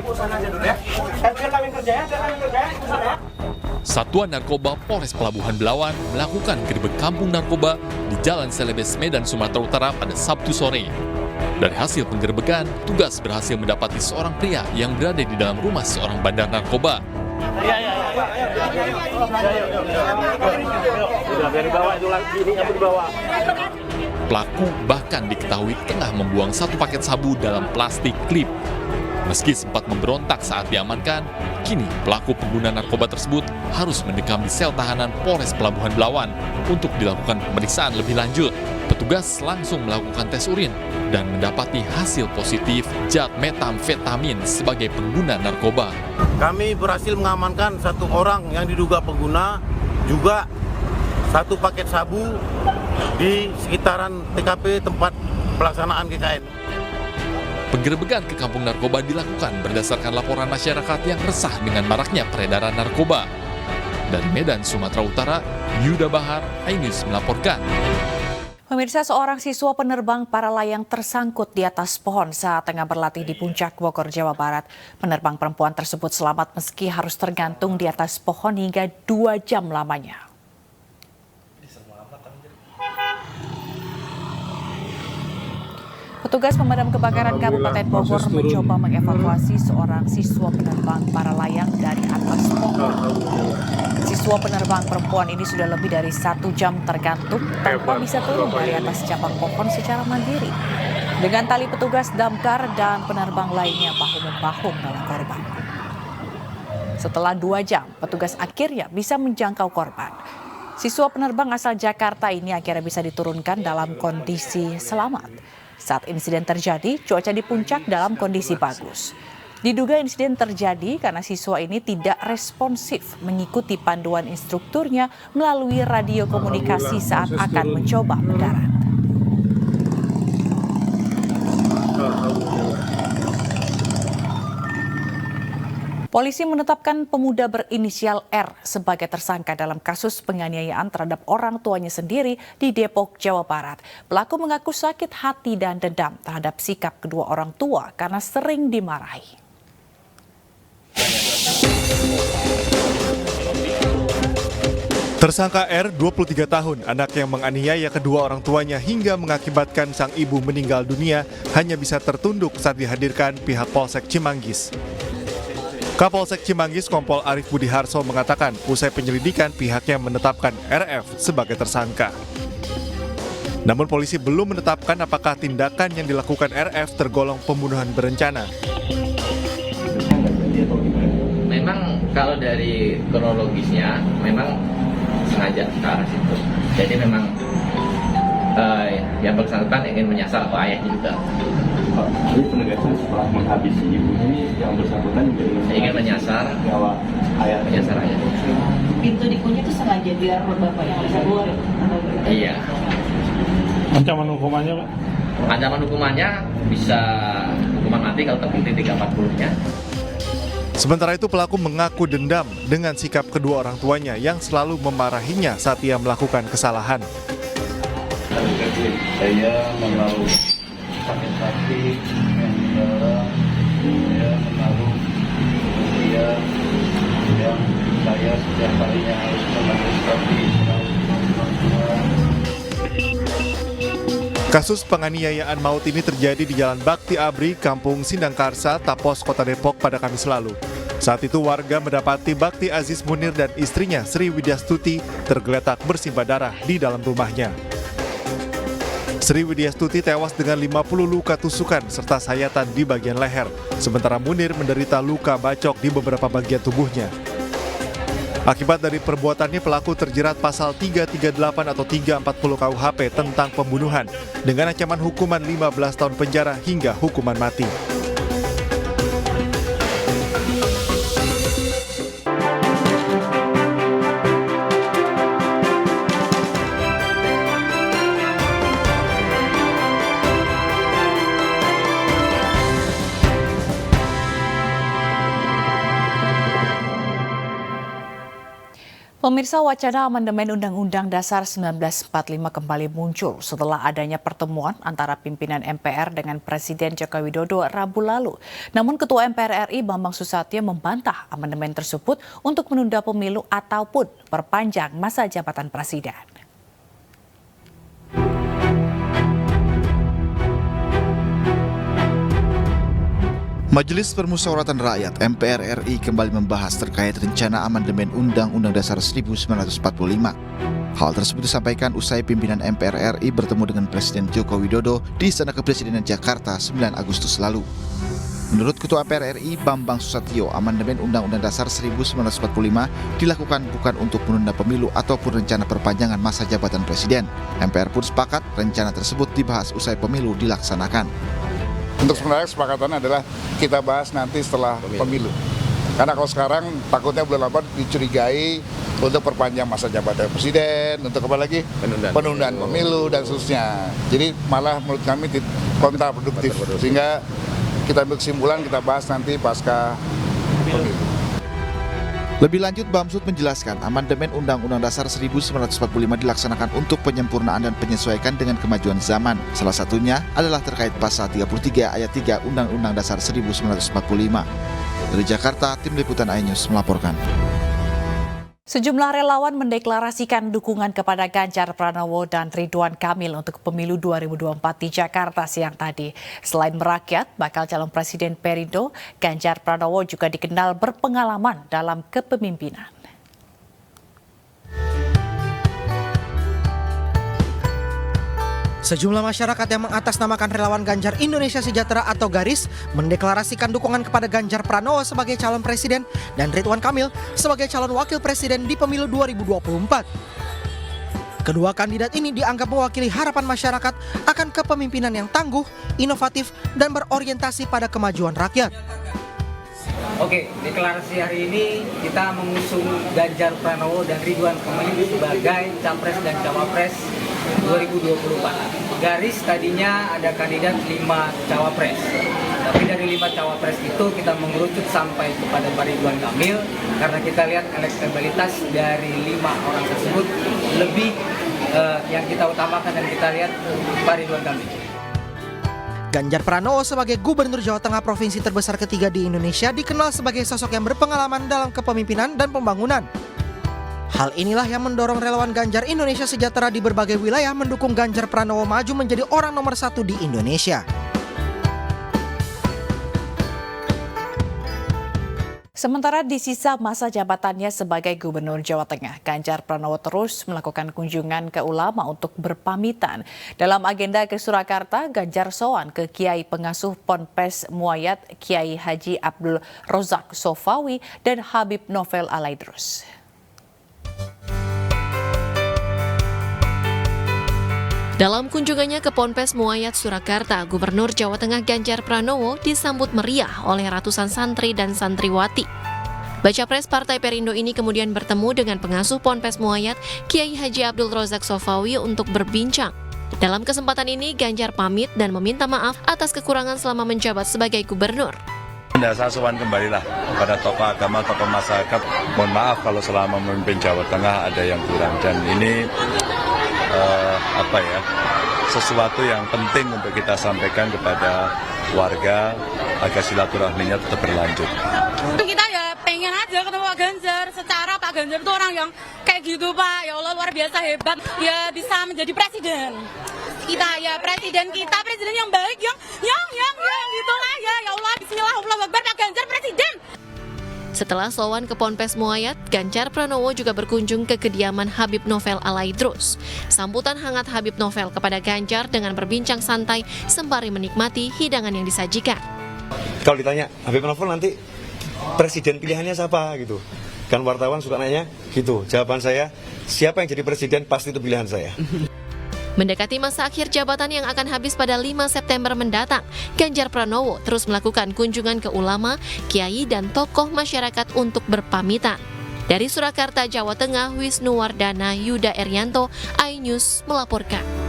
Ibu sana aja dulu ya. Biar kami kerja ya, Ibu sana ya. Satuan Narkoba Polres Pelabuhan Belawan melakukan gerbek kampung narkoba di Jalan Selebes, Medan, Sumatera Utara pada Sabtu sore. Dari hasil penggerbekan, tugas berhasil mendapati seorang pria yang berada di dalam rumah seorang bandar narkoba. Pelaku bahkan diketahui tengah membuang satu paket sabu dalam plastik klip. Meski sempat memberontak saat diamankan, kini pelaku pengguna narkoba tersebut harus mendekam di sel tahanan Polres Pelabuhan Belawan untuk dilakukan pemeriksaan lebih lanjut. Petugas langsung melakukan tes urin dan mendapati hasil positif zat metamfetamin sebagai pengguna narkoba. Kami berhasil mengamankan satu orang yang diduga pengguna, juga satu paket sabu di sekitaran TKP tempat pelaksanaan GKN. Penggerebekan ke kampung narkoba dilakukan berdasarkan laporan masyarakat yang resah dengan maraknya peredaran narkoba. Dari Medan, Sumatera Utara, Yuda Bahar, iNews melaporkan. Pemirsa, seorang siswa penerbang para layang tersangkut di atas pohon saat tengah berlatih di Puncak Bogor, Jawa Barat. Penerbang perempuan tersebut selamat meski harus tergantung di atas pohon hingga 2 jam lamanya. Petugas pemadam kebakaran Kabupaten Bogor mencoba mengevakuasi seorang siswa penerbang para layang dari atas pohon. Siswa penerbang perempuan ini sudah lebih dari 1 jam tergantung tanpa bisa turun dari atas cabang pohon secara mandiri. Dengan tali petugas damkar dan penerbang lainnya bahu-membahu menolong korban. Setelah 2 jam, petugas akhirnya bisa menjangkau korban. Siswa penerbang asal Jakarta ini akhirnya bisa diturunkan dalam kondisi selamat. Saat insiden terjadi, cuaca di puncak dalam kondisi bagus. Diduga insiden terjadi karena siswa ini tidak responsif mengikuti panduan instrukturnya melalui radio komunikasi saat akan mencoba mendarat. Polisi menetapkan pemuda berinisial R sebagai tersangka dalam kasus penganiayaan terhadap orang tuanya sendiri di Depok, Jawa Barat. Pelaku mengaku sakit hati dan dendam terhadap sikap kedua orang tua karena sering dimarahi. Tersangka R, 23 tahun, anak yang menganiaya kedua orang tuanya hingga mengakibatkan sang ibu meninggal dunia, hanya bisa tertunduk saat dihadirkan pihak Polsek Cimanggis. Kapolsek Cimanggis Kompol Arif Budiharso mengatakan usai penyelidikan pihaknya menetapkan RF sebagai tersangka. Namun polisi belum menetapkan apakah tindakan yang dilakukan RF tergolong pembunuhan berencana. Memang kalau dari kronologisnya memang sengaja ke arah situ. Jadi memang yang bersangkutan ingin menyasar ke ayahnya juga. Jadi penegasan setelah menghabisi ibu ini yang bersangkutan juga ingin menyasar ayah. Pintu dikunci itu sengaja biar bapak yang bisa keluar. Iya. Ancaman hukumannya, Pak? Ancaman hukumannya bisa hukuman mati kalau terbukti 340-nya. Sementara itu pelaku mengaku dendam dengan sikap kedua orang tuanya yang selalu memarahinya saat ia melakukan kesalahan. Saya menaruh sakit hati yang mendalam, saya menaruh dia yang saya setiap harinya harus menangis tapi Kasus penganiayaan maut ini terjadi di Jalan Bakti Abri, Kampung Sindangkarsa, Tapos, Kota Depok pada Kamis lalu. Saat itu warga mendapati Bakti Aziz Munir dan istrinya Sri Widyastuti tergeletak bersimbah darah di dalam rumahnya. Sri Widyastuti tewas dengan 50 luka tusukan serta sayatan di bagian leher, sementara Munir menderita luka bacok di beberapa bagian tubuhnya. Akibat dari perbuatannya, pelaku terjerat pasal 338 atau 340 KUHP tentang pembunuhan dengan ancaman hukuman 15 tahun penjara hingga hukuman mati. Pemirsa, wacana amandemen Undang-Undang Dasar 1945 kembali muncul setelah adanya pertemuan antara pimpinan MPR dengan Presiden Joko Widodo Rabu lalu. Namun Ketua MPR RI Bambang Susatyo membantah amandemen tersebut untuk menunda pemilu ataupun perpanjang masa jabatan presiden. Majelis Permusyawaratan Rakyat MPR RI kembali membahas terkait rencana amandemen Undang-Undang Dasar 1945. Hal tersebut disampaikan usai pimpinan MPR RI bertemu dengan Presiden Joko Widodo di Istana Kepresidenan Jakarta 9 Agustus lalu. Menurut Ketua MPR RI Bambang Susatyo, amandemen Undang-Undang Dasar 1945 dilakukan bukan untuk menunda pemilu ataupun rencana perpanjangan masa jabatan presiden. MPR pun sepakat rencana tersebut dibahas usai pemilu dilaksanakan. Untuk sebenarnya kesepakatannya adalah kita bahas nanti setelah pemilu. Karena kalau sekarang takutnya bulan 8 dicurigai untuk perpanjang masa jabatan presiden, untuk apa lagi? Penundaan pemilu dan seterusnya. Jadi malah menurut kami kontraproduktif. Sehingga kita ambil kesimpulan, kita bahas nanti pasca pemilu. Lebih lanjut, Bamsud menjelaskan amandemen Undang-Undang Dasar 1945 dilaksanakan untuk penyempurnaan dan penyesuaian dengan kemajuan zaman. Salah satunya adalah terkait pasal 33 ayat 3 Undang-Undang Dasar 1945. Dari Jakarta, Tim Liputan iNews melaporkan. Sejumlah relawan mendeklarasikan dukungan kepada Ganjar Pranowo dan Ridwan Kamil untuk pemilu 2024 di Jakarta siang tadi. Selain merakyat, bakal calon Presiden Perindo, Ganjar Pranowo juga dikenal berpengalaman dalam kepemimpinan. Sejumlah masyarakat yang mengatasnamakan relawan Ganjar Indonesia Sejahtera atau GARIS mendeklarasikan dukungan kepada Ganjar Pranowo sebagai calon presiden dan Ridwan Kamil sebagai calon wakil presiden di pemilu 2024. Kedua kandidat ini dianggap mewakili harapan masyarakat akan kepemimpinan yang tangguh, inovatif, dan berorientasi pada kemajuan rakyat. Oke, deklarasi hari ini kita mengusung Ganjar Pranowo dan Ridwan Kamil sebagai Capres dan Cawapres 2024. Garis tadinya ada kandidat 5 Cawapres. Tapi dari 5 Cawapres itu kita mengerucut sampai kepada Pak Ridwan Kamil karena kita lihat elektabilitas dari 5 orang tersebut lebih yang kita utamakan dan kita lihat Pak Ridwan Kamil. Ganjar Pranowo sebagai Gubernur Jawa Tengah provinsi terbesar ketiga di Indonesia dikenal sebagai sosok yang berpengalaman dalam kepemimpinan dan pembangunan. Hal inilah yang mendorong relawan Ganjar Indonesia Sejahtera di berbagai wilayah mendukung Ganjar Pranowo maju menjadi orang nomor 1 di Indonesia. Sementara di sisa masa jabatannya sebagai Gubernur Jawa Tengah, Ganjar Pranowo terus melakukan kunjungan ke ulama untuk berpamitan. Dalam agenda ke Surakarta, Ganjar sowan ke Kiai Pengasuh Ponpes Muayat Kiai Haji Abdul Rozak Sofawi dan Habib Novel Alaidrus. Dalam kunjungannya ke Ponpes Muayat Surakarta, Gubernur Jawa Tengah Ganjar Pranowo disambut meriah oleh ratusan santri dan santriwati. Baca Pres Partai Perindo ini kemudian bertemu dengan pengasuh Ponpes Muayat Kiai Haji Abdul Rozak Sofawi untuk berbincang. Dalam kesempatan ini, Ganjar pamit dan meminta maaf atas kekurangan selama menjabat sebagai gubernur. Saya sowan kembalilah kepada tokoh agama, tokoh masyarakat. Mohon maaf kalau selama memimpin Jawa Tengah ada yang kurang, dan ini sesuatu yang penting untuk kita sampaikan kepada warga agar silaturahminya tetap berlanjut. Kita ya pengen aja ketemu Pak Ganjar, secara Pak Ganjar itu orang yang kayak gitu Pak, ya Allah luar biasa hebat, ya bisa menjadi presiden. Kita ya presiden yang baik, yang gitulah ya Allah, bismillah, Allahu Akbar, Pak Ganjar presiden. Setelah sowan ke Ponpes Muayat, Ganjar Pranowo juga berkunjung ke kediaman Habib Novel Alaidrus. Sambutan hangat Habib Novel kepada Ganjar dengan berbincang santai sembari menikmati hidangan yang disajikan. Kalau ditanya Habib Novel nanti presiden pilihannya siapa gitu, kan wartawan suka nanya gitu. Jawaban saya, siapa yang jadi presiden pasti itu pilihan saya. Mendekati masa akhir jabatan yang akan habis pada 5 September mendatang, Ganjar Pranowo terus melakukan kunjungan ke ulama, kiai, dan tokoh masyarakat untuk berpamitan. Dari Surakarta, Jawa Tengah, Wisnu Wardana, Yuda Erianto, iNews melaporkan.